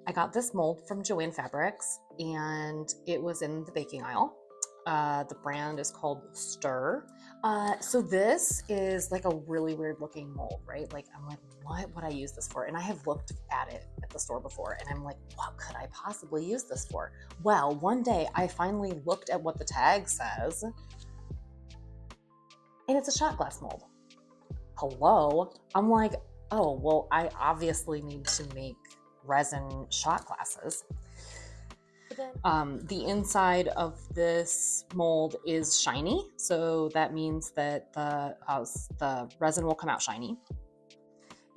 I got this mold from Joann Fabrics, and it was in the baking aisle. The brand is called Stir. So this is like a really weird looking mold, right? Like I'm like, what would I use this for? And I have looked at it at the store before, and I'm like, what could I possibly use this for? Well, one day I finally looked at what the tag says, and it's a shot glass mold. Hello? I'm like, oh, well, I obviously need to make resin shot glasses. The inside of this mold is shiny, so that means that the resin will come out shiny.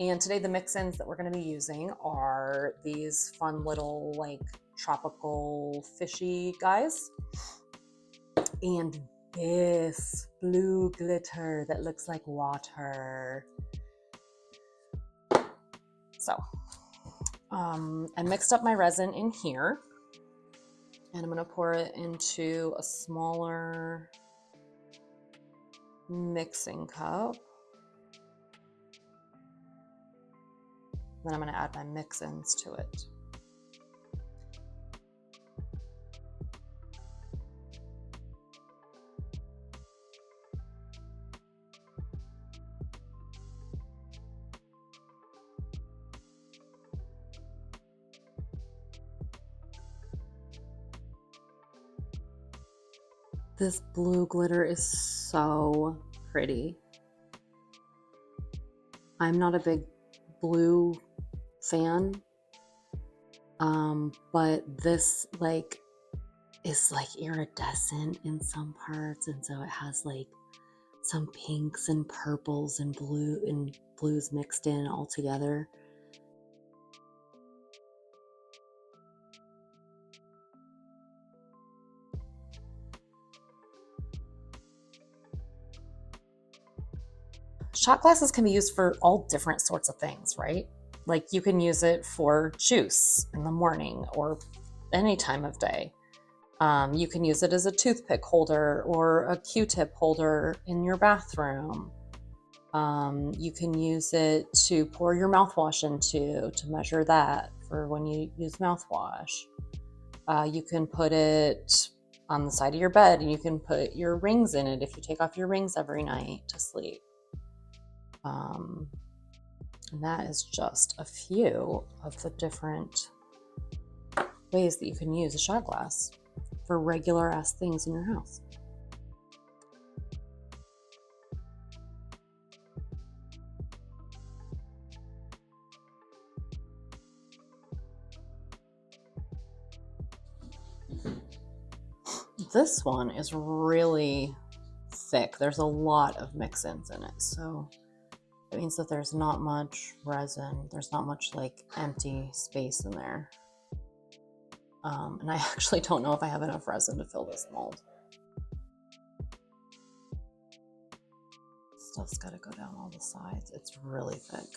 And today the mix-ins that we're going to be using are these fun little like tropical fishy guys, and this blue glitter that looks like water. So I mixed up my resin in here, and I'm going to pour it into a smaller mixing cup. Then I'm going to add my mix-ins to it. This blue glitter is so pretty. I'm not a big blue fan, but this like is like iridescent in some parts, and so it has like some pinks and purples and blues mixed in all together. Shot glasses can be used for all different sorts of things, right? Like you can use it for juice in the morning or any time of day. You can use it as a toothpick holder or a Q-tip holder in your bathroom. You can use it to pour your mouthwash into to measure that for when you use mouthwash. You can put it on the side of your bed, and you can put your rings in it if you take off your rings every night to sleep. And that is just a few of the different ways that you can use a shot glass for regular ass things in your house. This one is really thick. There's a lot of mix-ins in it, so it means that there's not much resin. There's not much like empty space in there. And I actually don't know if I have enough resin to fill this mold. Stuff's got to go down all the sides. It's really thick.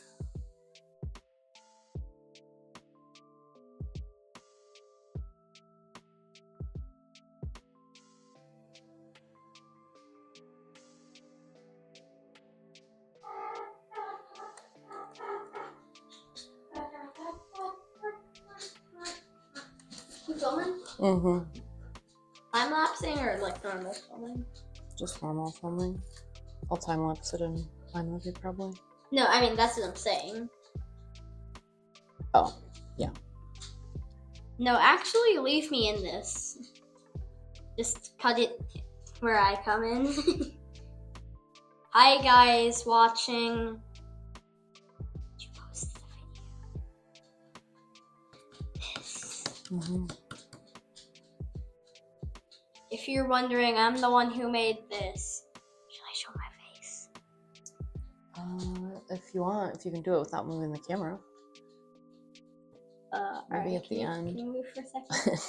Filming? Mm-hmm. Time lapsing or like normal filming? Just normal filming. I'll time lapse it in iMovie probably. No, I mean that's what I'm saying. Oh, yeah. No, actually leave me in this. Just cut it where I come in. Hi guys watching. Did you post the video? This. Mm-hmm. If you're wondering, I'm the one who made this. Should I show my face? If you want, if you can do it without moving the camera. Maybe right, at the end. Can you move for a second?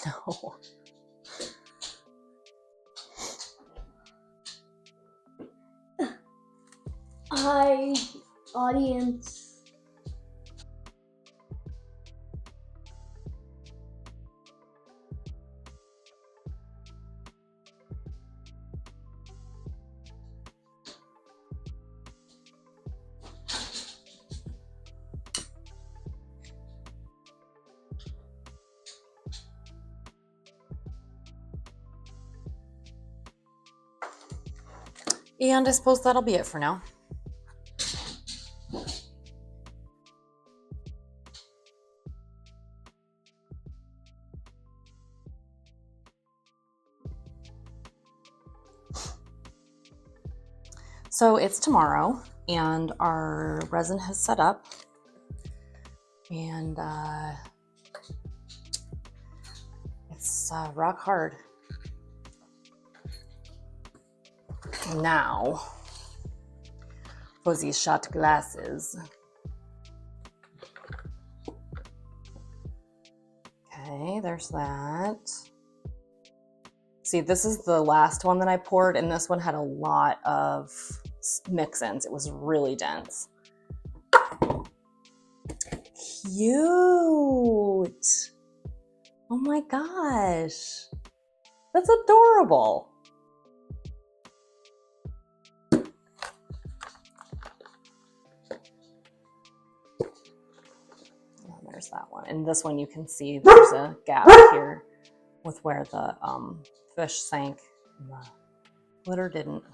No. Hi, audience. And I suppose that'll be it for now. So it's tomorrow and our resin has set up, and it's rock hard. Now for these shot glasses. Okay, there's that. See, this is the last one that I poured, and this one had a lot of mix-ins. It was really dense. Cute. Oh my gosh. That's adorable. Oh, there's that one. And this one you can see there's a gap here with where the fish sank and the glitter didn't.